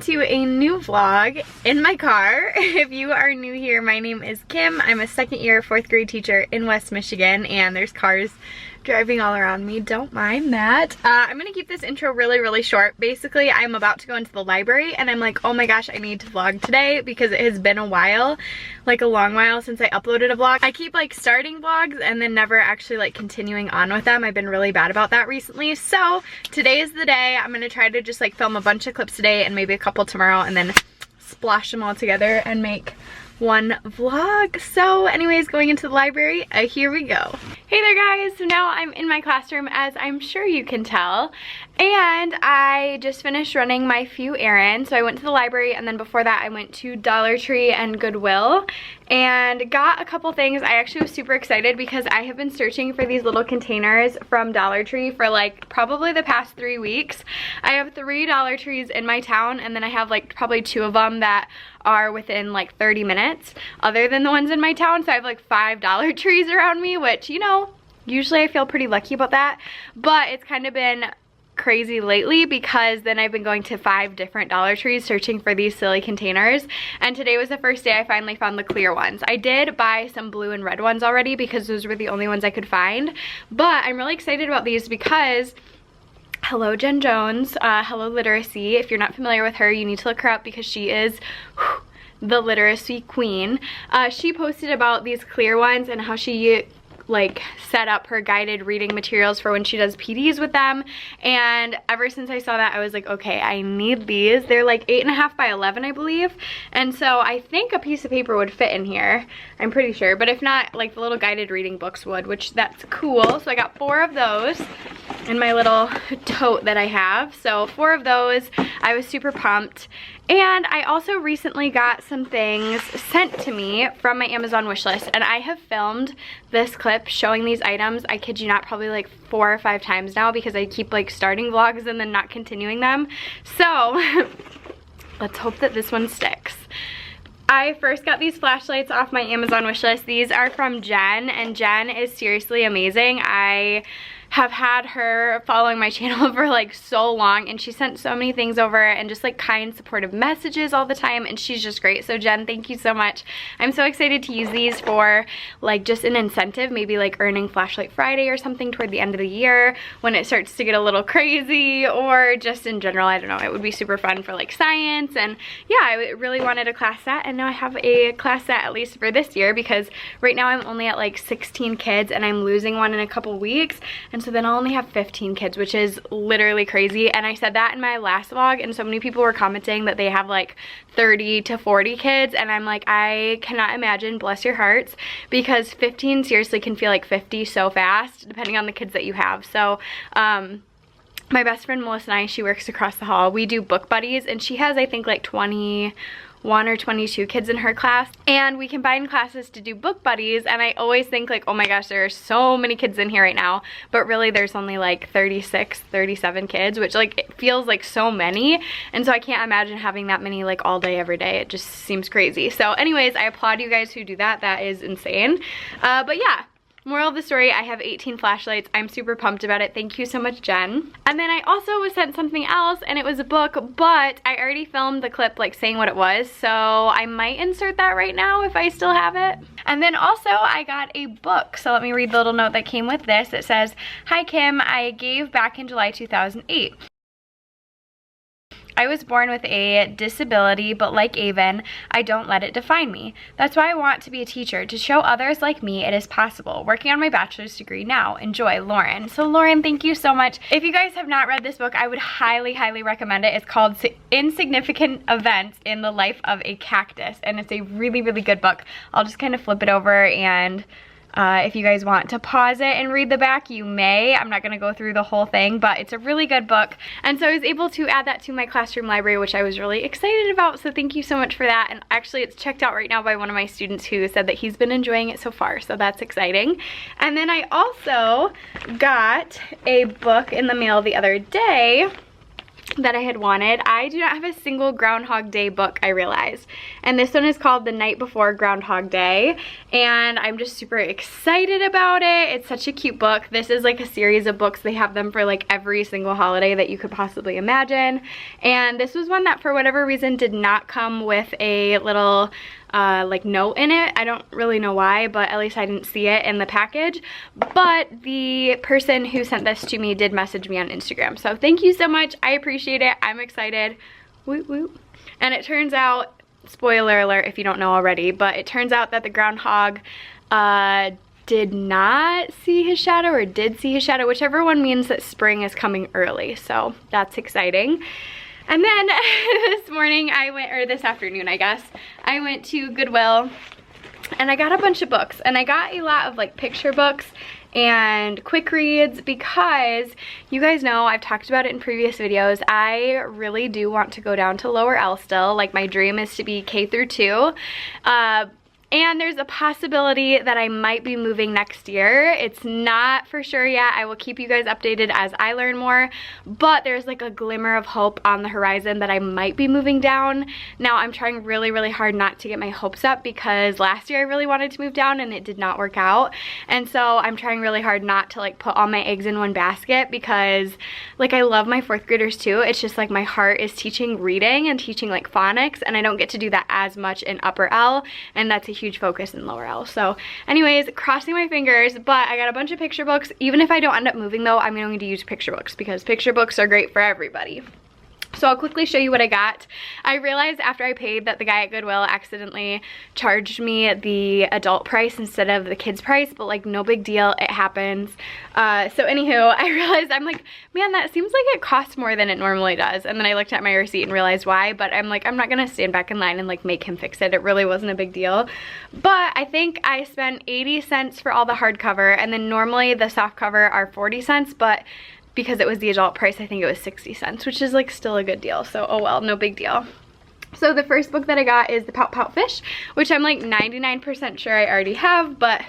to a new vlog in my car. If you are new here, my name is Kim. I'm a second year 4th grade teacher in West Michigan, and there's cars driving all around me. Don't mind that. I'm gonna keep this intro really short. Basically, I'm about to go into the library and I'm like, oh my gosh, I need to vlog today because it has been a while, like a long while since I uploaded a vlog. I keep like starting vlogs and then never actually like continuing on with them. I've been really bad about that recently. So today is the day. I'm gonna try to just like film a bunch of clips today and maybe a couple tomorrow and then splash them all together and make one vlog. So anyways, going into the library, here we go. Hey there guys, so now I'm in my classroom, as I'm sure you can tell, and I just finished running my few errands. So I went to the library, and then before that I went to Dollar Tree and Goodwill and got a couple things. I actually was super excited because I have been searching for these little containers from Dollar Tree for like probably the past 3 weeks. I have 3 Dollar Trees in my town, and then I have like probably 2 of them that are within like 30 minutes other than the ones in my town. So I have like 5 Dollar Trees around me, which, you know, usually I feel pretty lucky about that, but it's kind of been crazy lately because then I've been going to 5 different Dollar Trees searching for these silly containers, and today was the first day I finally found the clear ones. I did buy some blue and red ones already because those were the only ones I could find, but I'm really excited about these because hello Jen Jones, hello Literacy. If you're not familiar with her, you need to look her up because she is the literacy queen. She posted about these clear ones and how she like set up her guided reading materials for when she does PDs with them, and ever since I saw that I was like, okay, I need these. They're like 8.5 by 11 I believe, and so I think a piece of paper would fit in here, I'm pretty sure, but if not, like the little guided reading books would, which that's cool. So I got 4 of those in my little tote that I have, so 4 of those. I was super pumped. And I also recently got some things sent to me from my Amazon wish list, and I have filmed this clip showing these items, I kid you not, probably like 4 or 5 times now because I keep like starting vlogs and then not continuing them. So let's hope that this one sticks. I first got these flashlights off my Amazon wish list. These are from Jen, and Jen is seriously amazing. I have had her following my channel for like so long, and she sent so many things over and just like kind supportive messages all the time, and she's just great. So Jen, thank you so much. I'm so excited to use these for like just an incentive, maybe like earning Flashlight Friday or something toward the end of the year when it starts to get a little crazy, or just in general, I don't know, it would be super fun for like science. And yeah, I really wanted a class set, and now I have a class set at least for this year because right now I'm only at like 16 kids and I'm losing one in a couple weeks, and so then I'll only have 15 kids, which is literally crazy. And I said that in my last vlog, and so many people were commenting that they have like 30 to 40 kids, and I'm like, I cannot imagine, bless your hearts, because 15 seriously can feel like 50 so fast depending on the kids that you have. So my best friend Melissa and I, she works across the hall, we do book buddies, and she has I think like 21 or 22 kids in her class, and we combine classes to do book buddies. And I always think like, oh my gosh, there are so many kids in here right now, but really there's only like 36, 37 kids, which like it feels like so many, and so I can't imagine having that many like all day every day. It just seems crazy. So anyways, I applaud you guys who do that. That is insane. But yeah, moral of the story, I have 18 flashlights. I'm super pumped about it. Thank you so much, Jen. And then I also was sent something else, and it was a book, but I already filmed the clip like saying what it was, so I might insert that right now if I still have it. And then also I got a book, so let me read the little note that came with this. It says, "Hi Kim, I gave back in July 2008. I was born with a disability, but like Avon, I don't let it define me. That's why I want to be a teacher, to show others like me it is possible. Working on my bachelor's degree now. Enjoy, Lauren." So Lauren, thank you so much. If you guys have not read this book, I would highly recommend it. It's called Insignificant Events in the Life of a Cactus, and it's a really good book. I'll just kind of flip it over, and if you guys want to pause it and read the back, you may. I'm not going to go through the whole thing, but it's a really good book. And so I was able to add that to my classroom library, which I was really excited about. So thank you so much for that. And actually it's checked out right now by one of my students who said that he's been enjoying it so far. So that's exciting. And then I also got a book in the mail the other day. that I had wanted. I do not have a single Groundhog Day book, I realized. And this one is called The Night Before Groundhog Day. And I'm just super excited about it. It's such a cute book. This is like a series of books. They have them for like every single holiday that you could possibly imagine. And this was one that for whatever reason did not come with a little like note in it. I don't really know why, but at least I didn't see it in the package. But the person who sent this to me did message me on Instagram. So thank you so much. I appreciate it. I'm excited. Woot woot. And it turns out, spoiler alert if you don't know already, but it turns out that the groundhog did not see his shadow or did see his shadow, whichever one means that spring is coming early. So that's exciting. And then this morning or this afternoon I guess, I went to Goodwill and I got a bunch of books, and I got a lot of like picture books and quick reads because you guys know I've talked about it in previous videos. I really do want to go down to lower L still. Like my dream is to be K through 2. And there's a possibility that I might be moving next year. It's not for sure yet. I will keep you guys updated as I learn more, but there's like a glimmer of hope on the horizon that I might be moving down. Now I'm trying really, really hard not to get my hopes up because last year I really wanted to move down and it did not work out. And so I'm trying really hard not to like put all my eggs in one basket because like I love my 4th graders too. It's just like my heart is teaching reading and teaching like phonics, and I don't get to do that as much in upper L, and that's a huge focus in lower L. So anyways, crossing my fingers, but I got a bunch of picture books. Even if I don't end up moving though, I'm going to use picture books because picture books are great for everybody. So I'll quickly show you what I got. I realized after I paid that the guy at Goodwill accidentally charged me the adult price instead of the kids price, but like no big deal, it happens. So anywho, I realized, I'm like, man, that seems like it costs more than it normally does. And then I looked at my receipt and realized why, but I'm like, I'm not gonna stand back in line and like make him fix it. It really wasn't a big deal. But I think I spent 80 cents for all the hardcover, and then normally the soft cover are 40 cents, but because it was the adult price, I think it was 60 cents, which is like still a good deal. So, oh well, no big deal. So the first book that I got is The Pout Pout Fish, which I'm like 99% sure I already have, but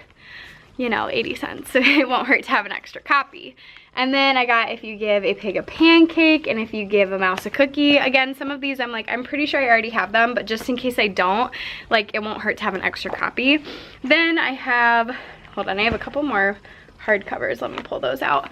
you know, 80 cents, so it won't hurt to have an extra copy. And then I got If You Give a Pig a Pancake and If You Give a Mouse a Cookie. Again, some of these I'm like, I'm pretty sure I already have them, but just in case I don't, like it won't hurt to have an extra copy. Then I have, hold on, I have a couple more hardcovers. Let me pull those out.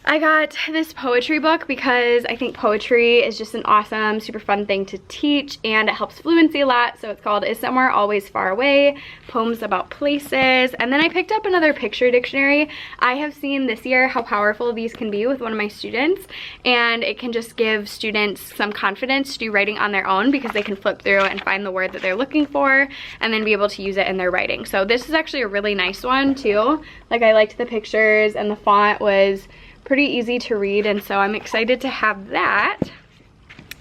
I got this poetry book because I think poetry is just an awesome, super fun thing to teach, and it helps fluency a lot. So it's called Is Somewhere Always Far Away? Poems About Places. And then I picked up another picture dictionary. I have seen this year how powerful these can be with one of my students, and it can just give students some confidence to do writing on their own because they can flip through and find the word that they're looking for and then be able to use it in their writing. So this is actually a really nice one too. Like I liked the pictures and the font was pretty easy to read, and so I'm excited to have that.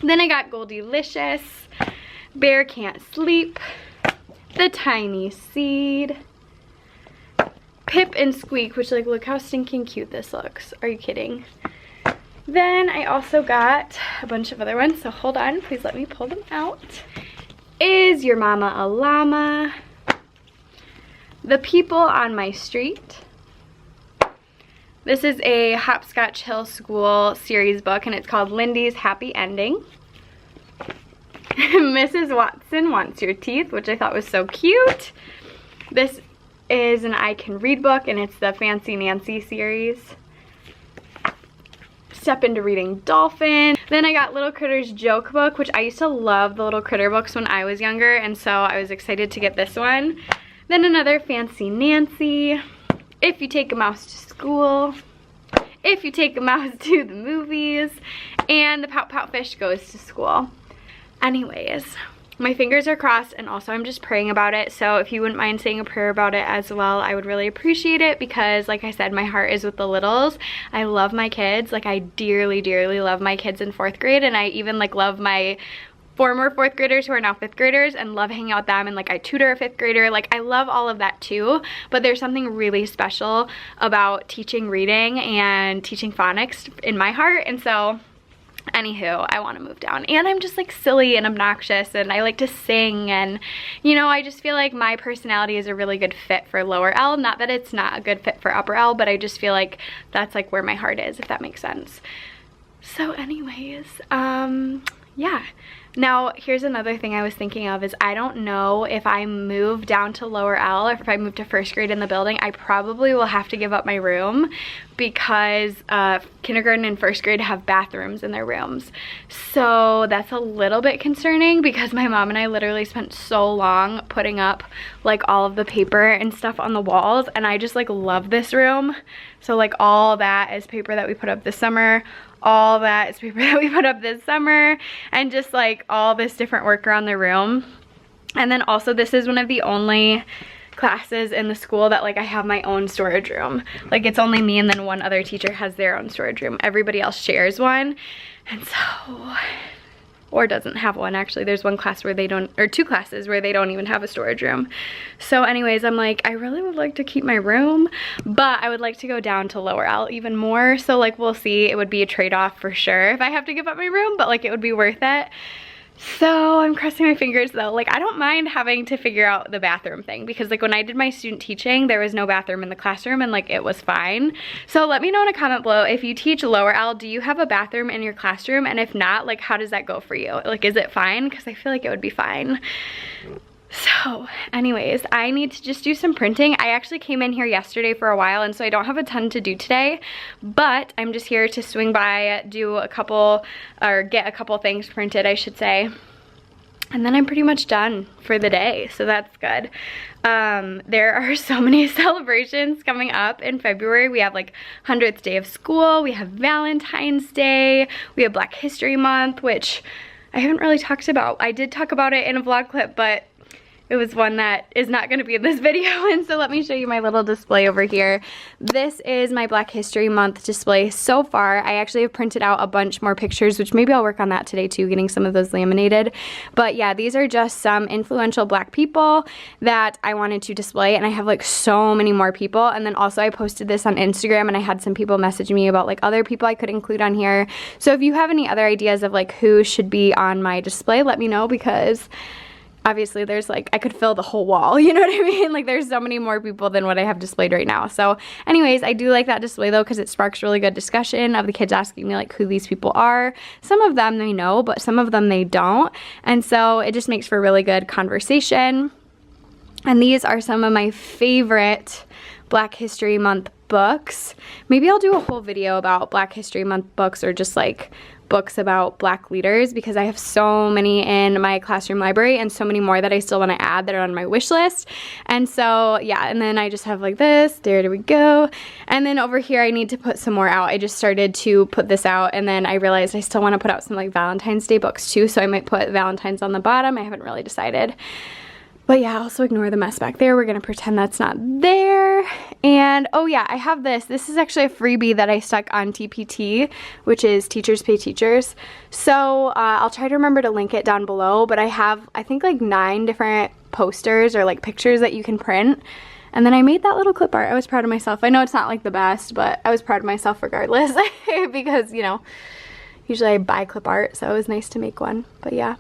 Then I got Goldilicious, Bear Can't Sleep, The Tiny Seed, Pip and Squeak, which like look how stinking cute this looks. Are you kidding? Then I also got a bunch of other ones, so hold on, please let me pull them out. Is Your Mama a Llama? The People on My Street. This is a Hopscotch Hill School series book, and it's called Lindy's Happy Ending. Mrs. Watson Wants Your Teeth, which I thought was so cute. This is an I Can Read book, and it's the Fancy Nancy series. Step into Reading Dolphin. Then I got Little Critter's Joke Book, which I used to love the Little Critter books when I was younger, and so I was excited to get this one. Then another Fancy Nancy. If You Take a Mouse to School, If You Take a Mouse to the Movies, and The Pout Pout Fish Goes to School. Anyways, my fingers are crossed, and also I'm just praying about it, so if you wouldn't mind saying a prayer about it as well, I would really appreciate it, because like I said, my heart is with the littles. I love my kids. Like I dearly, dearly love my kids in 4th grade, and I even like love my former 4th graders who are now 5th graders and love hanging out with them, and like I tutor a 5th grader. Like I love all of that too, but there's something really special about teaching reading and teaching phonics in my heart. And so anywho, I want to move down, and I'm just like silly and obnoxious, and I like to sing, and you know, I just feel like my personality is a really good fit for lower L. Not that it's not a good fit for upper L, but I just feel like that's like where my heart is, if that makes sense. So anyways, yeah. Now, here's another thing I was thinking of is I don't know if I move down to lower L or if I move to first grade in the building, I probably will have to give up my room because kindergarten and first grade have bathrooms in their rooms. So that's a little bit concerning because my mom and I literally spent so long putting up like all of the paper and stuff on the walls, and I just like love this room. So like all that is paper that we put up this summer. All that is paper that we put up this summer, and just like all this different work around the room. And then also this is one of the only classes in the school that like I have my own storage room. Like it's only me and then one other teacher has their own storage room. Everybody else shares one. And so, or doesn't have one actually. There's one class where they don't, or two classes where they don't even have a storage room. So anyways, I'm like, I really would like to keep my room, but I would like to go down to lower L even more. So like, we'll see. It would be a trade-off for sure if I have to give up my room, but like it would be worth it. So I'm crossing my fingers though. Like I don't mind having to figure out the bathroom thing because like when I did my student teaching, there was no bathroom in the classroom and like it was fine. So let me know in a comment below if you teach lower L, do you have a bathroom in your classroom? And if not, like how does that go for you? Like is it fine? Because I feel like it would be fine. So anyways, I need to just do some printing. I actually came in here yesterday for a while, and so I don't have a ton to do today, but I'm just here to swing by, do a couple, or get a couple things printed, I should say. And then I'm pretty much done for the day, so that's good. There are so many celebrations coming up in February. We have like 100th day of school, we have Valentine's Day, we have Black History Month, which I haven't really talked about. I did talk about it in a vlog clip, but it was one that is not going to be in this video. And so let me show you my little display over here. This is my Black History Month display so far. I actually have printed out a bunch more pictures, which maybe I'll work on that today too, getting some of those laminated. But yeah, these are just some influential Black people that I wanted to display, and I have like so many more people. And then also I posted this on Instagram, and I had some people message me about like other people I could include on here. So if you have any other ideas of like who should be on my display, let me know, because obviously there's like, I could fill the whole wall, you know what I mean? Like there's so many more people than what I have displayed right now. So anyways, I do like that display though, because it sparks really good discussion of the kids asking me like who these people are. Some of them they know, but some of them they don't. And so it just makes for really good conversation. And these are some of my favorite Black History Month books. Maybe I'll do a whole video about Black History Month books, or just like books about Black leaders, because I have so many in my classroom library and so many more that I still want to add that are on my wish list. And so yeah, and then I just have like this, there we go. And then over here I need to put some more out. I just started to put this out, and then I realized I still want to put out some like Valentine's Day books too, so I might put Valentine's on the bottom. I haven't really decided. But yeah, also ignore the mess back there. We're gonna pretend that's not there. And oh yeah, I have this. This is actually a freebie that I stuck on TPT, which is Teachers Pay Teachers. So I'll try to remember to link it down below, but I have, I think like 9 different posters or like pictures that you can print. And then I made that little clip art. I was proud of myself. I know it's not like the best, but I was proud of myself regardless because, you know, usually I buy clip art, so it was nice to make one. But yeah,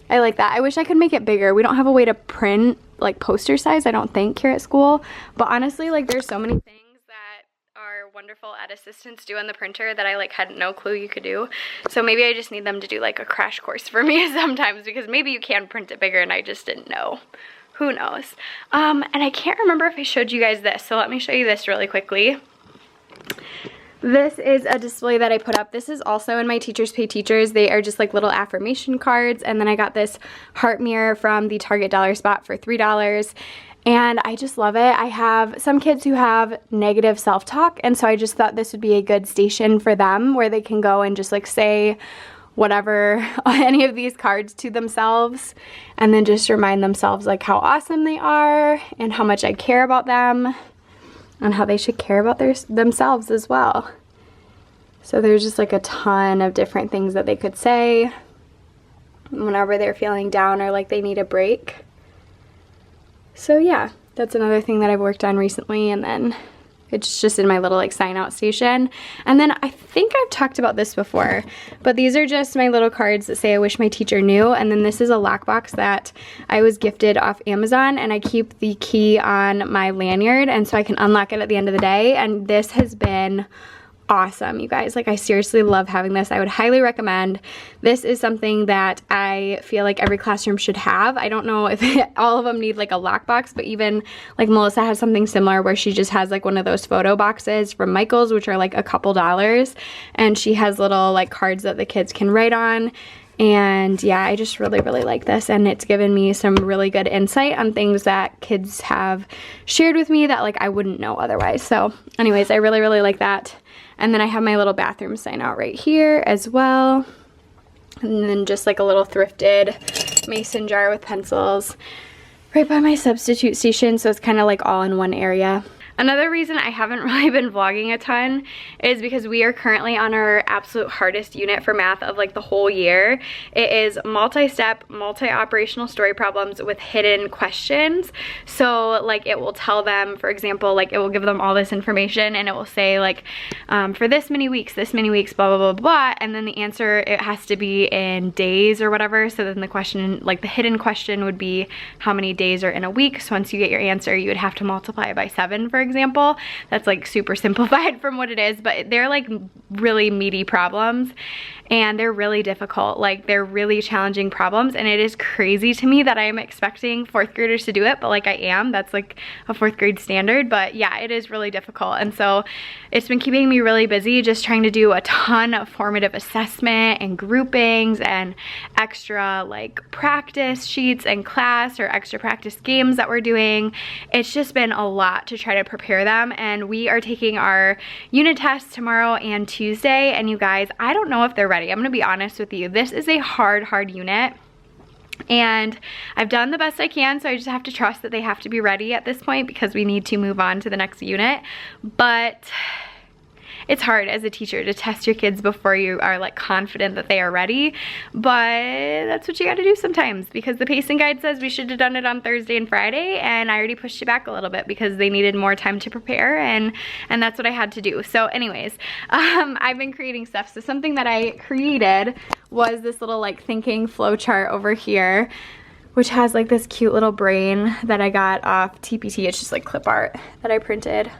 I like that. I wish I could make it bigger. We don't have a way to print like poster size, I don't think, here at school. But honestly, like there's so many things that our wonderful ed assistants do on the printer that I like had no clue you could do. So maybe I just need them to do like a crash course for me sometimes, because maybe you can print it bigger and I just didn't know. Who knows? And I can't remember if I showed you guys this, so let me show you this really quickly. This is a display that I put up. This is also in my Teachers Pay Teachers. They are just like little affirmation cards. And then I got this heart mirror from the Target Dollar Spot for $3. And I just love it. I have some kids who have negative self-talk, and so I just thought this would be a good station for them where they can go and just like say whatever, any of these cards to themselves, and then just remind themselves like how awesome they are and how much I care about them, and how they should care about themselves as well. So there's just like a ton of different things that they could say whenever they're feeling down or like they need a break. So yeah, that's another thing that I've worked on recently, and then it's just in my little like sign out station. And then I think I've talked about this before, but these are just my little cards that say I wish my teacher knew. And then this is a lockbox that I was gifted off Amazon, and I keep the key on my lanyard, and so I can unlock it at the end of the day. And this has been awesome, you guys. Like, I seriously love having this. I would highly recommend. This is something that I feel like every classroom should have. I don't know if all of them need like a lockbox, but even like Melissa has something similar where she just has like one of those photo boxes from Michael's, which are like a couple dollars, and she has little like cards that the kids can write on. And yeah, I just really like this, and it's given me some really good insight on things that kids have shared with me that like I wouldn't know otherwise. So anyways, I really like that. And then I have my little bathroom sign out right here as well. And then just like a little thrifted mason jar with pencils right by my substitute station, so it's kind of like all in one area. Another reason I haven't really been vlogging a ton is because we are currently on our absolute hardest unit for math of like the whole year. It is multi-step, multi-operational story problems with hidden questions. So like it will tell them, for example, like it will give them all this information and it will say like for this many weeks, blah, blah, blah, blah. And then the answer, it has to be in days or whatever. So then the question, like the hidden question would be how many days are in a week. So once you get your answer, you would have to multiply it by 7, for example. That's like super simplified from what it is, but they're like really meaty problems and they're really difficult. Like they're really challenging problems, and it is crazy to me that I am expecting 4th graders to do it, but like I am. That's like a 4th grade standard, but yeah, it is really difficult. And so it's been keeping me really busy just trying to do a ton of formative assessment and groupings and extra like practice sheets and class or extra practice games that we're doing. It's just been a lot to try to prepare them, and we are taking our unit tests tomorrow and Tuesday, and you guys, I don't know if they're ready. I'm gonna be honest with you. This is a hard unit, and I've done the best I can, so I just have to trust that they have to be ready at this point because we need to move on to the next unit. But it's hard as a teacher to test your kids before you are like confident that they are ready, but that's what you gotta do sometimes, because the pacing guide says we should have done it on Thursday and Friday, and I already pushed it back a little bit because they needed more time to prepare, and that's what I had to do. So anyways, I've been creating stuff. So something that I created was this little like thinking flow chart over here, which has like this cute little brain that I got off TPT. It's just like clip art that I printed.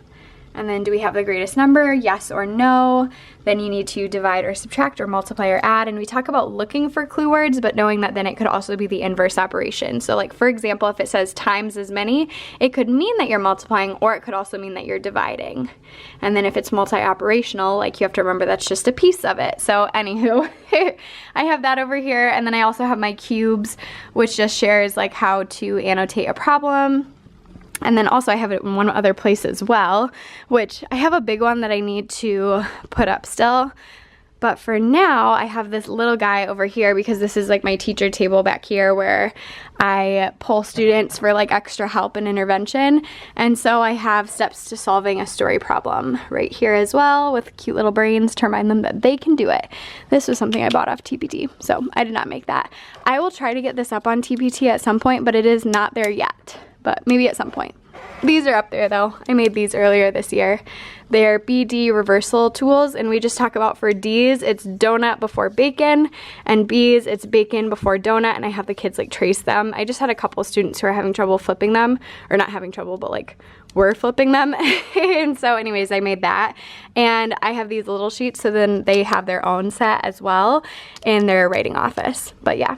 And then do we have the greatest number? Yes or no. Then you need to divide or subtract or multiply or add. And we talk about looking for clue words, but knowing that then it could also be the inverse operation. So like, for example, if it says times as many, it could mean that you're multiplying, or it could also mean that you're dividing. And then if it's multi-operational, like you have to remember that's just a piece of it. So anywho, I have that over here. And then I also have my cubes, which just shares like how to annotate a problem. And then also I have it in one other place as well, which I have a big one that I need to put up still. But for now, I have this little guy over here because this is like my teacher table back here where I pull students for like extra help and intervention. And so I have steps to solving a story problem right here as well with cute little brains to remind them that they can do it. This was something I bought off TPT, so I did not make that. I will try to get this up on TPT at some point, but it is not there yet. But maybe at some point. These are up there though. I made these earlier this year. They're BD reversal tools, and we just talk about for D's, it's donut before bacon, and B's, it's bacon before donut, and I have the kids like trace them. I just had a couple of students who are having trouble flipping them, or not having trouble, but like were flipping them. And so anyways, I made that. And I have these little sheets, so then they have their own set as well in their writing office. But yeah.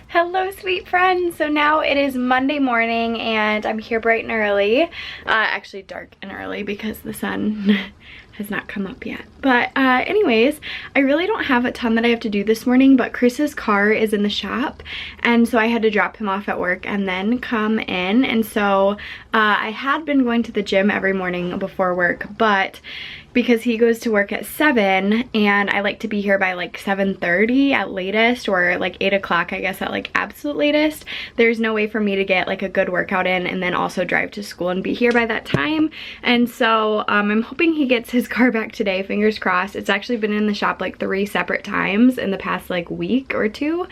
Hello sweet friends. So now it is Monday morning and I'm here bright and early. Actually dark and early because the sun has not come up yet. But anyways, I really don't have a ton that I have to do this morning, but Chris's car is in the shop, and so I had to drop him off at work and then come in. And so I had been going to the gym every morning before work, but because he goes to work at 7 and I like to be here by like 7:30 at latest, or like 8 o'clock I guess at like absolute absolute latest, there's no way for me to get like a good workout in and then also drive to school and be here by that time. And so I'm hoping he gets his car back today, fingers crossed. It's actually been in the shop like 3 separate times in the past like week or 2.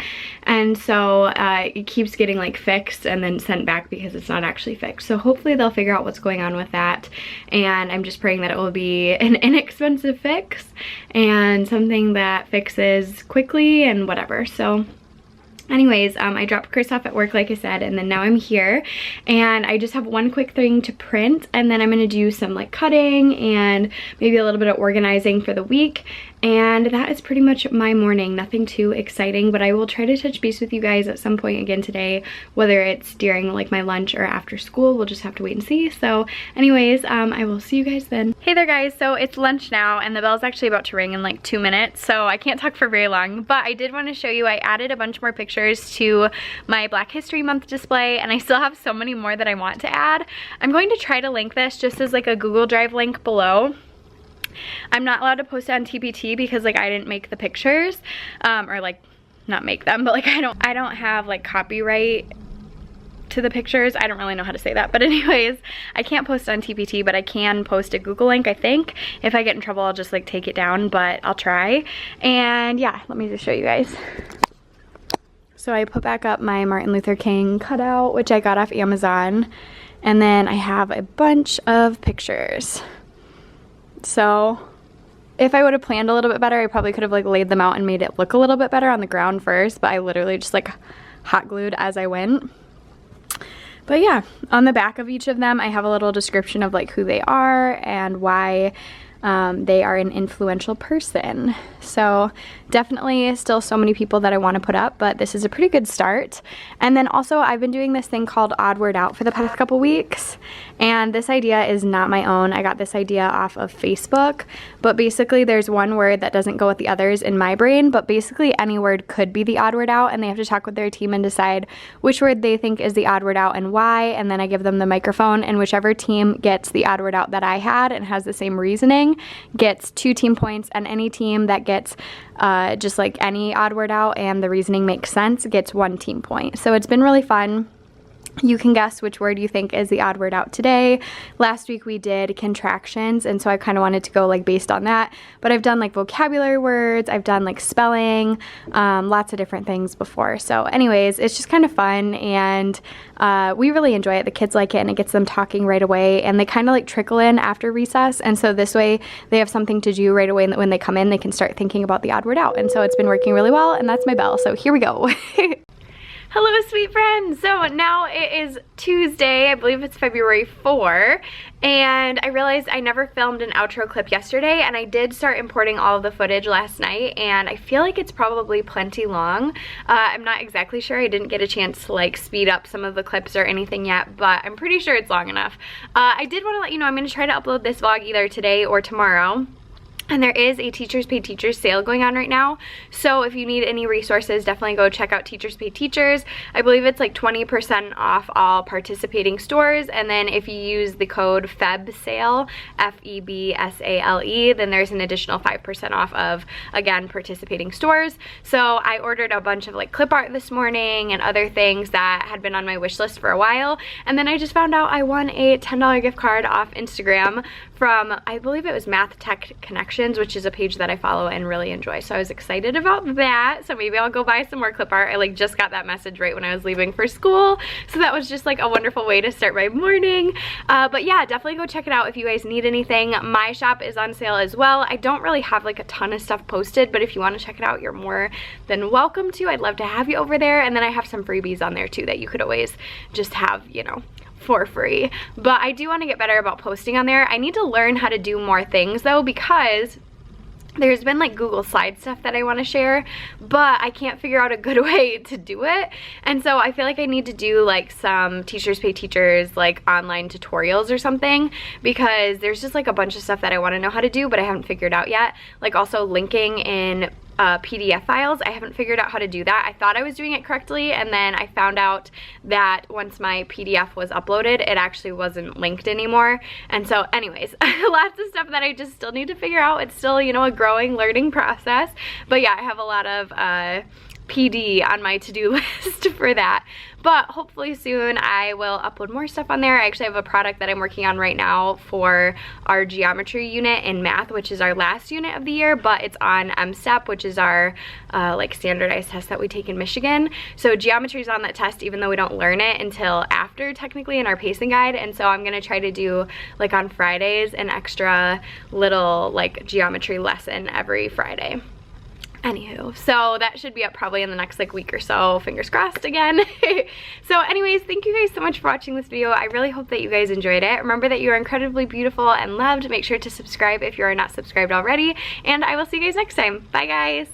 And so it keeps getting like fixed and then sent back because it's not actually fixed. So hopefully they'll figure out what's going on with that. And I'm just praying that it will be an inexpensive fix and something that fixes quickly and whatever. So anyways, I dropped Chris off at work like I said, and then now I'm here and I just have one quick thing to print, and then I'm gonna do some like cutting and maybe a little bit of organizing for the week. And that is pretty much my morning. Nothing too exciting, but I will try to touch base with you guys at some point again today, whether it's during like my lunch or after school. We'll just have to wait and see. So anyways, I will see you guys then. Hey there guys, so it's lunch now and the bell's actually about to ring in like 2 minutes, so I can't talk for very long, but I did want to show you I added a bunch more pictures to my Black History Month display, and I still have so many more that I want to add. I'm going to try to link this just as like a Google Drive link below. I'm not allowed to post it on TPT because like I didn't make the pictures, or like not make them, but like I don't have like copyright to the pictures. I don't really know how to say that, but anyways, I can't post on TPT, but I can post a Google link, I think. If I get in trouble, I'll just like take it down, but I'll try. And yeah, let me just show you guys. So I put back up my Martin Luther King cutout, which I got off Amazon, and then I have a bunch of pictures. So if I would have planned a little bit better, I probably could have like laid them out and made it look a little bit better on the ground first, but I literally just like hot glued as I went. But yeah, on the back of each of them, I have a little description of like who they are and why they are an influential person. So definitely still so many people that I want to put up, but this is a pretty good start. And then also I've been doing this thing called Odd Word Out for the past couple weeks, and this idea is not my own. I got this idea off of Facebook, but basically there's one word that doesn't go with the others in my brain, but basically any word could be the odd word out, and they have to talk with their team and decide which word they think is the odd word out and why, and then I give them the microphone, and whichever team gets the odd word out that I had and has the same reasoning gets 2 team points, and any team that gets just like any odd word out and the reasoning makes sense gets 1 team point. So it's been really fun. You can guess which word you think is the odd word out today. Last week we did contractions, and so I kind of wanted to go like based on that, but I've done like vocabulary words, I've done like spelling, lots of different things before. So anyways, it's just kind of fun, and we really enjoy it. The kids like it, and it gets them talking right away, and they kind of like trickle in after recess, and so this way they have something to do right away, and when they come in they can start thinking about the odd word out. And so it's been working really well, and that's my bell. So here we go. Hello sweet friends! So now it is Tuesday, I believe it's February 4, and I realized I never filmed an outro clip yesterday, and I did start importing all of the footage last night, and I feel like it's probably plenty long. I'm not exactly sure. I didn't get a chance to like speed up some of the clips or anything yet, but I'm pretty sure it's long enough. I did want to let you know I'm going to try to upload this vlog either today or tomorrow. And there is a Teachers Pay Teachers sale going on right now. So if you need any resources, definitely go check out Teachers Pay Teachers. I believe it's like 20% off all participating stores. And then if you use the code FEBSALE, F-E-B-S-A-L-E, then there's an additional 5% off of, again, participating stores. So I ordered a bunch of like clip art this morning and other things that had been on my wish list for a while. And then I just found out I won a $10 gift card off Instagram from, I believe it was Math Tech Connections, which is a page that I follow and really enjoy. So I was excited about that. So maybe I'll go buy some more clip art. I like just got that message right when I was leaving for school. So that was just like a wonderful way to start my morning. But yeah, definitely go check it out if you guys need anything. My shop is on sale as well. I don't really have like a ton of stuff posted, but if you want to check it out, you're more than welcome to. I'd love to have you over there. And then I have some freebies on there too that you could always just have, you know, for free. But I do want to get better about posting on there. I need to learn how to do more things though, because there's been like Google Slide stuff that I want to share, but I can't figure out a good way to do it. And so I feel like I need to do like some Teachers Pay Teachers like online tutorials or something, because there's just like a bunch of stuff that I want to know how to do, but I haven't figured out yet. Like also linking in PDF files. I haven't figured out how to do that. I thought I was doing it correctly, and then I found out that once my PDF was uploaded, it actually wasn't linked anymore. And so anyways, lots of stuff that I just still need to figure out. It's still, you know, a growing, learning process. But yeah, I have a lot of PD on my to-do list for that. But hopefully soon I will upload more stuff on there. I actually have a product that I'm working on right now for our geometry unit in math, which is our last unit of the year, but it's on M-STEP, which is our like standardized test that we take in Michigan. So geometry is on that test even though we don't learn it until after technically in our pacing guide. And so I'm gonna try to do like on Fridays an extra little like geometry lesson every Friday. Anywho, so that should be up probably in the next like week or so, fingers crossed again. So anyways, thank you guys so much for watching this video. I really hope that you guys enjoyed it. Remember that you are incredibly beautiful and loved. Make sure to subscribe if you are not subscribed already, and I will see you guys next time. Bye guys.